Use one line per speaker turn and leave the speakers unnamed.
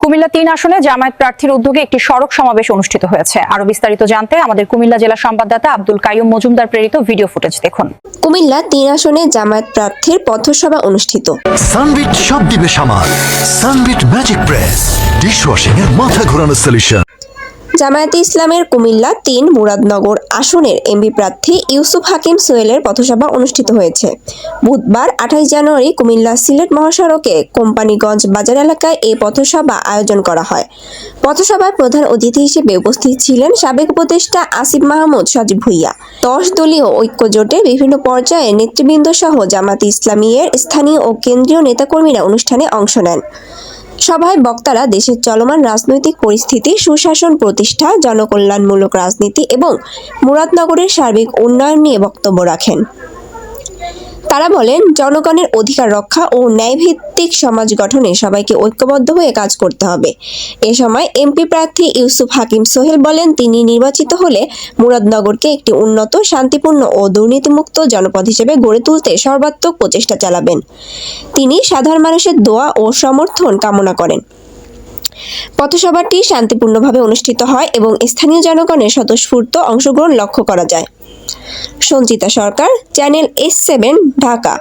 কুমিল্লা ৩ আসনে জামায়াত প্রার্থীর উদ্যোগে একটি সড়ক সমাবেশ অনুষ্ঠিত হয়েছে। আরো বিস্তারিত জানতে আমাদের কুমিল্লা জেলা সংবাদদাতা আব্দুল কাইয়ুম মজুমদার প্রেরিত ভিডিও ফুটেজ দেখুন।
কুমিল্লা ৩ আসনে জামায়াত প্রার্থীর পথসভা অনুষ্ঠিত।
সানবিট সব দিবে সামাল। সানবিট ম্যাজিক প্রেস ডিশওয়াশিং এর মাথা ঘোরানো সলিউশন।
জামায়াতে ইসলামের কুমিল্লা ৩ মুরাদনগর আসনের এমপি প্রার্থী ইউসুফ হাকিম সোহেলের পথসভা অনুষ্ঠিত হয়েছে। বুধবার ২৮ জানুয়ারি কুমিল্লা সিলেট মহাসড়কে কোম্পানিগঞ্জ বাজার এলাকায় এই পথসভা আয়োজন করা হয়। পথসভায় প্রধান অতিথি হিসেবে উপস্থিত ছিলেন সাবেক উপদেষ্টা আসিফ মাহমুদ সজীব ভুঁইয়া। ১০ দলীয় ঐক্যজোটের বিভিন্ন পর্যায়ে নেতৃবৃন্দ সহ জামায়াতে ইসলামীর স্থানীয় ও কেন্দ্রীয় নেতাকর্মীরা অনুষ্ঠানে অংশ নেন। সভায় বক্তারা দেশের চলমান রাজনৈতিক পরিস্থিতি, সুশাসন প্রতিষ্ঠা, জনকল্যাণমূলক রাজনীতি এবং মুরাদনগরের সার্বিক উন্নয়ন নিয়ে বক্তব্য রাখেন। তারা বলেন, জনগণের অধিকার রক্ষা ও ন্যায়ভিত্তিক সমাজ গঠনে সবাইকে ঐক্যবদ্ধ হয়ে কাজ করতে হবে। এ সময় এমপি প্রার্থী ইউসুফ হাকিম সোহেল বলেন, তিনি নির্বাচিত হলে মুরাদনগরকে একটি উন্নত, শান্তিপূর্ণ ও দুর্নীতিমুক্ত জনপদ হিসেবে গড়ে তুলতে সর্বাত্মক প্রচেষ্টা চালাবেন। তিনি সাধারণ মানুষের দোয়া ও সমর্থন কামনা করেন। পথসভাটি শান্তিপূর্ণভাবে অনুষ্ঠিত হয় এবং স্থানীয় জনগণের স্বতঃস্ফূর্ত অংশগ্রহণ লক্ষ্য করা যায়। সঞ্চিতা সরকার, চ্যানেল S7, ঢাকা।